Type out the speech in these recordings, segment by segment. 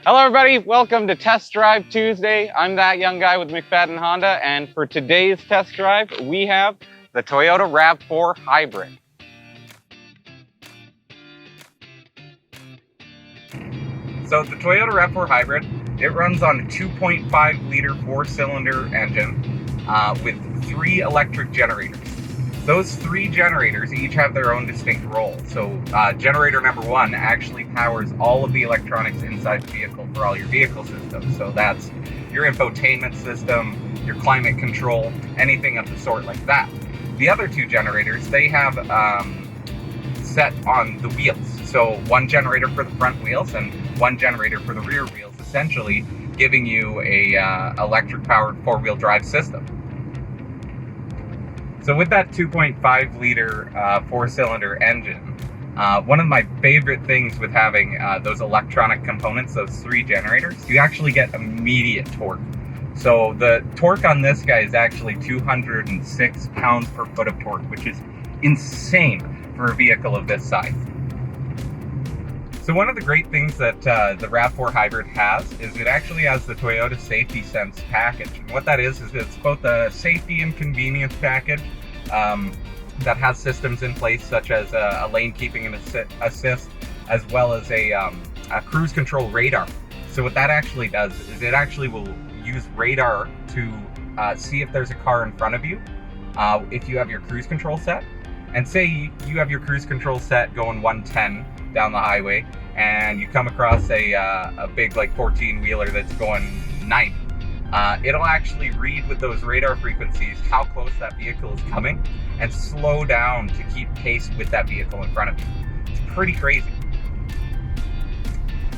Hello everybody, welcome to Test Drive Tuesday. I'm that young guy with McFadden Honda, and for today's test drive, we have the Toyota RAV4 Hybrid. So the Toyota RAV4 Hybrid, it runs on a 2.5 liter 4-cylinder engine with 3 electric generators. Those 3 generators each have their own distinct role. So generator number 1 actually powers all of the electronics inside the vehicle for all your vehicle systems. So that's your infotainment system, your climate control, anything of the sort like that. The other 2 generators, they have set on the wheels. So one generator for the front wheels and one generator for the rear wheels, essentially giving you a electric powered 4-wheel drive system. So with that 2.5 liter 4-cylinder engine, one of my favorite things with having those electronic components, those 3 generators, you actually get immediate torque. So the torque on this guy is actually 206 pounds per foot of torque, which is insane for a vehicle of this size. So one of the great things that the RAV4 Hybrid has is it actually has the Toyota Safety Sense package. And what that is it's both a safety and convenience package that has systems in place such as a lane keeping and assist, as well as a cruise control radar. So what that actually does is it actually will use radar to see if there's a car in front of you if you have your cruise control set. And say you have your cruise control set going 110 down the highway, and you come across a big like 14-wheeler that's going 90. It'll actually read with those radar frequencies how close that vehicle is coming and slow down to keep pace with that vehicle in front of you. It's pretty crazy.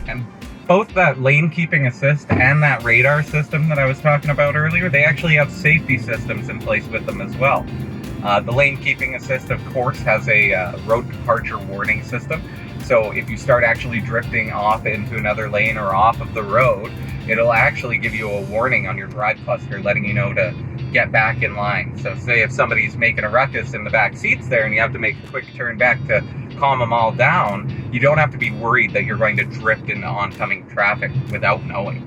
And both that lane keeping assist and that radar system that I was talking about earlier, they actually have safety systems in place with them as well. The lane keeping assist, of course, has a road departure warning system. So if you start actually drifting off into another lane or off of the road, it'll actually give you a warning on your drive cluster letting you know to get back in line. So say if somebody's making a ruckus in the back seats there and you have to make a quick turn back to calm them all down, you don't have to be worried that you're going to drift into oncoming traffic without knowing.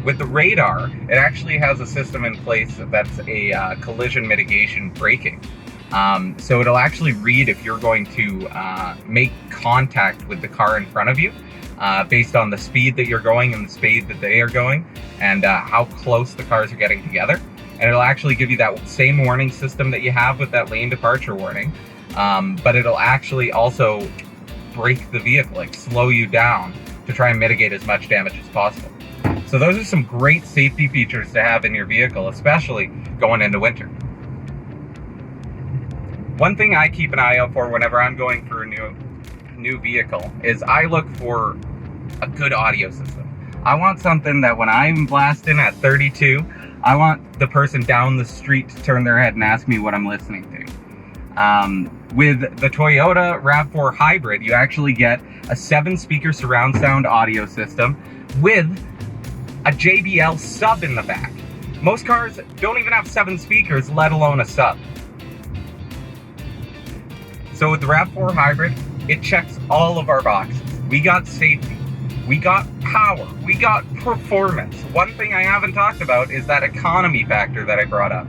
With the radar, it actually has a system in place that's a collision mitigation braking. So it'll actually read if you're going to make contact with the car in front of you based on the speed that you're going and the speed that they are going and how close the cars are getting together. And it'll actually give you that same warning system that you have with that lane departure warning, but it'll actually also brake the vehicle, like slow you down to try and mitigate as much damage as possible. So those are some great safety features to have in your vehicle, especially going into winter. One thing I keep an eye out for whenever I'm going for a new vehicle is I look for a good audio system. I want something that when I'm blasting at 32, I want the person down the street to turn their head and ask me what I'm listening to. With the Toyota RAV4 Hybrid, you actually get a 7-speaker surround sound audio system with a JBL sub in the back. Most cars don't even have 7 speakers, let alone a sub. So with the RAV4 Hybrid, it checks all of our boxes. We got safety, we got power, we got performance. One thing I haven't talked about is that economy factor that I brought up.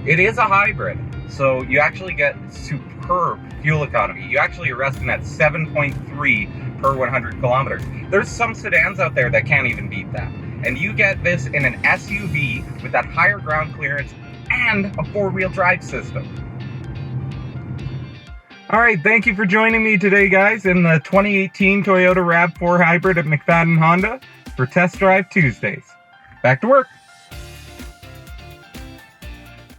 It is a hybrid, so you actually get superb fuel economy. You actually are resting at 7.3 per 100 kilometers. There's some sedans out there that can't even beat that. And you get this in an SUV with that higher ground clearance and a 4-wheel drive system. All right, thank you for joining me today, guys, in the 2018 Toyota RAV4 Hybrid at McFadden Honda for Test Drive Tuesdays. Back to work.